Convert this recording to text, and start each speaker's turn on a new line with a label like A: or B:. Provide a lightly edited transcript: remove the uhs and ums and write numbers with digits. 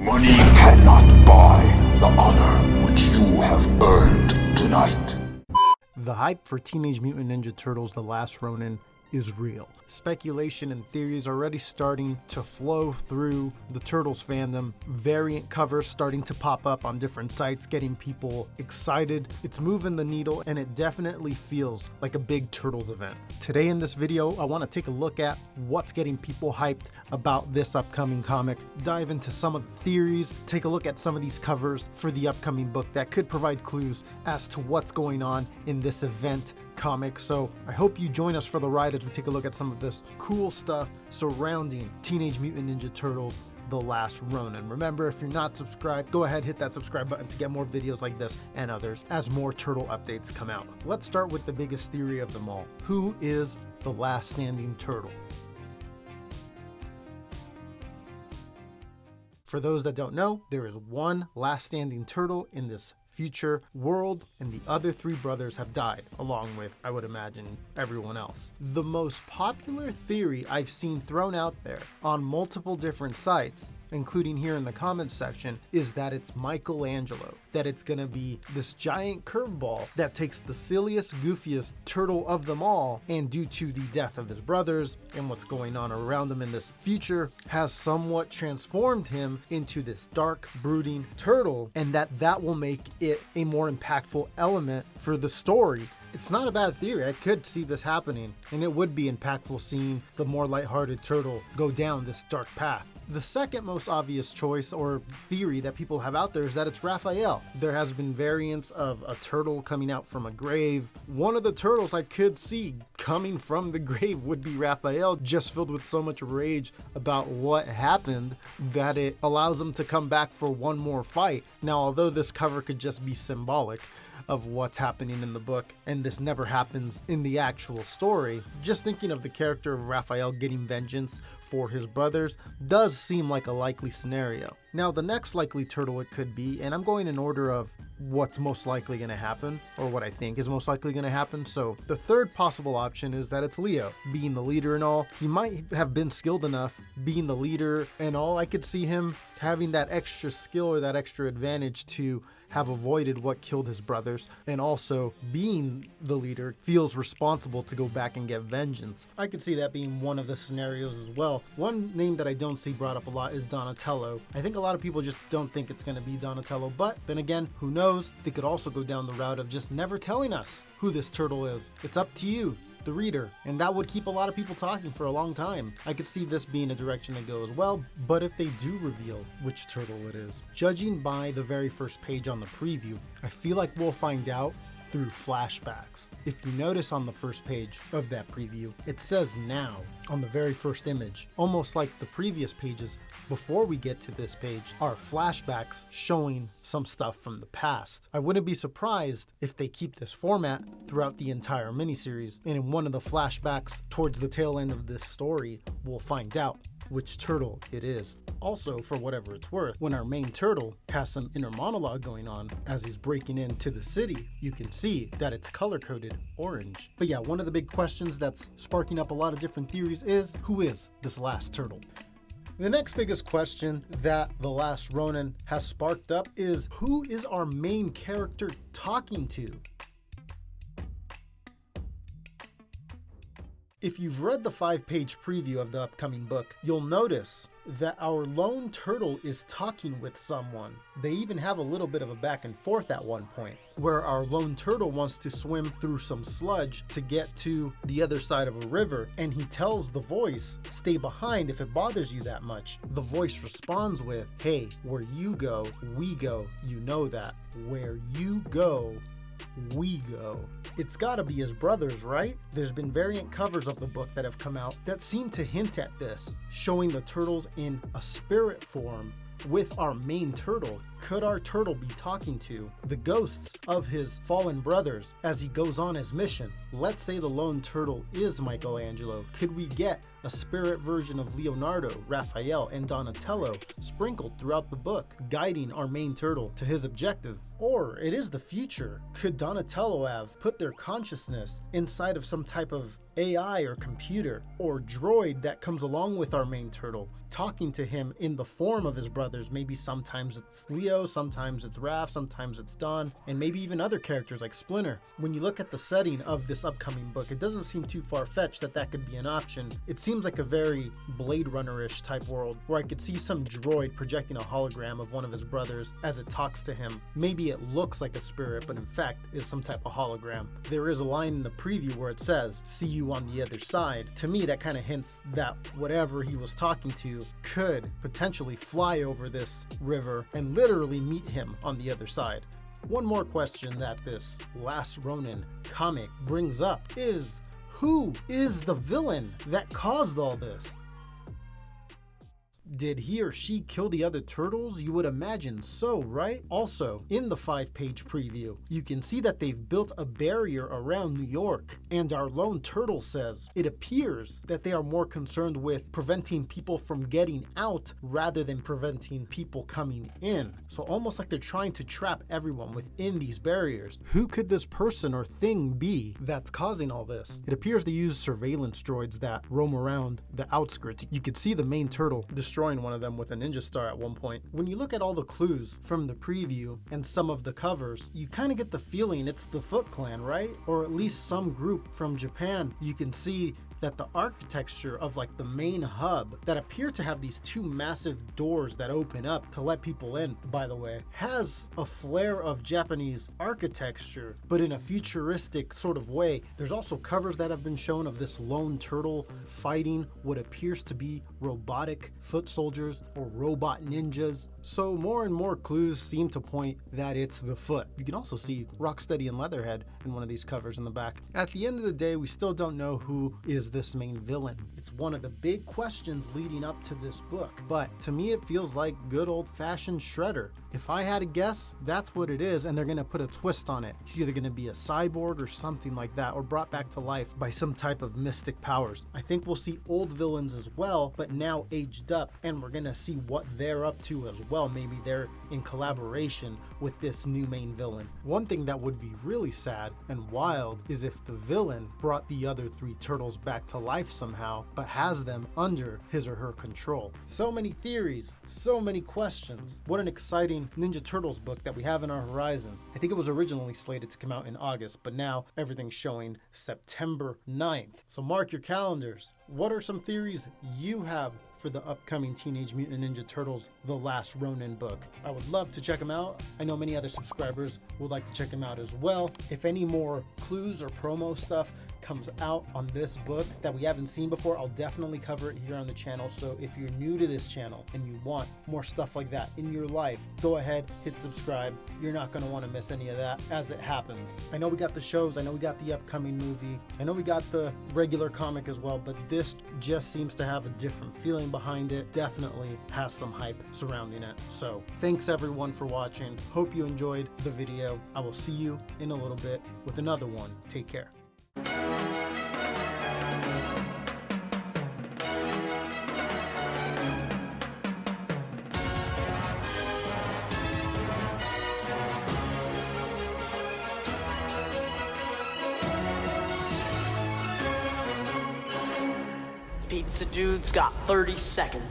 A: Money cannot buy the honor which you have earned tonight.
B: The hype for Teenage Mutant Ninja Turtles The Last Ronin is real. Speculation and theories already starting to flow through the Turtles fandom. Variant covers starting to pop up on different sites, getting people excited. It's moving the needle, and it definitely feels like a big Turtles event. Today in this video, I want to take a look at what's getting people hyped about this upcoming comic, dive into some of the theories, take a look at some of these covers for the upcoming book that could provide clues as to what's going on in this event comic. So I hope you join us for the ride as we take a look at some of this cool stuff surrounding Teenage Mutant Ninja Turtles The Last Ronin. Remember, if you're not subscribed, go ahead, hit that subscribe button to get more videos like this and others as more turtle updates come out. Let's start with the biggest theory of them all. Who is the last standing turtle? For those that don't know, there is one last standing turtle in this future world, and the other three brothers have died, along with, I would imagine, everyone else. The most popular theory I've seen thrown out there on multiple different sites, including here in the comments section, is that it's Michelangelo, that it's gonna be this giant curveball that takes the silliest, goofiest turtle of them all, and due to the death of his brothers and what's going on around him in this future, has somewhat transformed him into this dark, brooding turtle, and that will make it a more impactful element for the story. It's not a bad theory. I could see this happening, and it would be impactful seeing the more lighthearted turtle go down this dark path. The second most obvious choice or theory that people have out there is that it's Raphael. There has been variants of a turtle coming out from a grave. One of the turtles I could see coming from the grave would be Raphael, just filled with so much rage about what happened that it allows him to come back for one more fight. Now, although this cover could just be symbolic of what's happening in the book, and this never happens in the actual story, just thinking of the character of Raphael getting vengeance for his brothers does seem like a likely scenario. Now, the next likely turtle it could be, and I'm going in order of what's most likely going to happen, or what I think is most likely going to happen. So the third possible option is that it's Leo, being the leader and all. He might have been skilled enough being the leader and all. I could see him having that extra skill or that extra advantage to have avoided what killed his brothers, and also being the leader feels responsible to go back and get vengeance. I could see that being one of the scenarios as well. One name that I don't see brought up a lot is Donatello. I think a lot of people just don't think it's going to be Donatello, but then again, who knows? They could also go down the route of just never telling us who this turtle is. It's up to you, the reader, and that would keep a lot of people talking for a long time. I could see this being a direction to go as well, but if they do reveal which turtle it is, judging by the very first page on the preview, I feel like we'll find out through flashbacks. If you notice on the first page of that preview, it says now on the very first image, almost like the previous pages before we get to this page are flashbacks showing some stuff from the past. I wouldn't be surprised if they keep this format throughout the entire miniseries, and in one of the flashbacks towards the tail end of this story, we'll find out which turtle it is. Also, for whatever it's worth, when our main turtle has some inner monologue going on as he's breaking into the city, you can see that it's color-coded orange. But yeah, one of the big questions that's sparking up a lot of different theories is, who is this last turtle? The next biggest question that The Last Ronin has sparked up is, who is our main character talking to? If you've read the 5-page preview of the upcoming book, you'll notice that our lone turtle is talking with someone. They even have a little bit of a back and forth at one point, where our lone turtle wants to swim through some sludge to get to the other side of a river, and he tells the voice, stay behind if it bothers you that much. The voice responds with, hey, where you go, we go, you know that. Where you go, we go. It's gotta be his brothers, right? There's been variant covers of the book that have come out that seem to hint at this, showing the turtles in a spirit form with our main turtle. Could our turtle be talking to the ghosts of his fallen brothers as he goes on his mission? Let's say the lone turtle is Michelangelo. Could we get a spirit version of Leonardo, Raphael, and Donatello sprinkled throughout the book, guiding our main turtle to his objective? Or it is the future. Could Donatello have put their consciousness inside of some type of AI or computer or droid that comes along with our main turtle, talking to him in the form of his brothers. Maybe sometimes it's Leo, sometimes it's Raph, sometimes it's Don, and maybe even other characters like Splinter. When you look at the setting of this upcoming book, it doesn't seem too far-fetched that could be an option. It seems like a very Blade Runner-ish type world where I could see some droid projecting a hologram of one of his brothers as it talks to him. Maybe it looks like a spirit, but in fact is some type of hologram. There is a line in the preview where it says, "See you on the other side." To me, that kind of hints that whatever he was talking to could potentially fly over this river and literally meet him on the other side. One more question that this Last Ronin comic brings up is, who is the villain that caused all this? Did he or she kill the other turtles? You would imagine so, right? Also, in the 5-page preview, you can see that they've built a barrier around New York, and our lone turtle says it appears that they are more concerned with preventing people from getting out rather than preventing people coming in. So almost like they're trying to trap everyone within these barriers. Who could this person or thing be that's causing all this? It appears they use surveillance droids that roam around the outskirts. You could see the main turtle destroying one of them with a ninja star at one point. When you look at all the clues from the preview and some of the covers, you kind of get the feeling it's the Foot Clan, right? Or at least some group from Japan. You can see that the architecture of like the main hub that appear to have these two massive doors that open up to let people in, by the way, has a flair of Japanese architecture, but in a futuristic sort of way. There's also covers that have been shown of this lone turtle fighting what appears to be robotic foot soldiers or robot ninjas. So more and more clues seem to point that it's the Foot. You can also see Rocksteady and Leatherhead in one of these covers in the back. At the end of the day, we still don't know who is this main villain. It's one of the big questions leading up to this book, but to me it feels like good old-fashioned Shredder. If I had to guess, that's what it is, and they're gonna put a twist on it. He's either gonna be a cyborg or something like that, or brought back to life by some type of mystic powers. I think we'll see old villains as well, but now aged up, and we're gonna see what they're up to as well. Maybe they're in collaboration with this new main villain. One thing that would be really sad and wild is if the villain brought the other 3 turtles back to life somehow, but has them under his or her control. So many theories, so many questions. What an exciting Ninja Turtles book that we have in our horizon. I think it was originally slated to come out in August, but now everything's showing September 9th. So mark your calendars. What are some theories you have for the upcoming Teenage Mutant Ninja Turtles The Last Ronin book? I would love to check them out. I know many other subscribers would like to check them out as well. If any more clues or promo stuff comes out on this book that we haven't seen before, I'll definitely cover it here on the channel. So if you're new to this channel and you want more stuff like that in your life, go ahead, hit subscribe. You're not going to want to miss any of that as it happens. I know we got the shows, I know we got the upcoming movie, I know we got the regular comic as well, but this just seems to have a different feeling behind it. Definitely has some hype surrounding it. So thanks everyone for watching. Hope you enjoyed the video. I will see you in a little bit with another one. Take care.
C: Pizza Dude's got 30 seconds.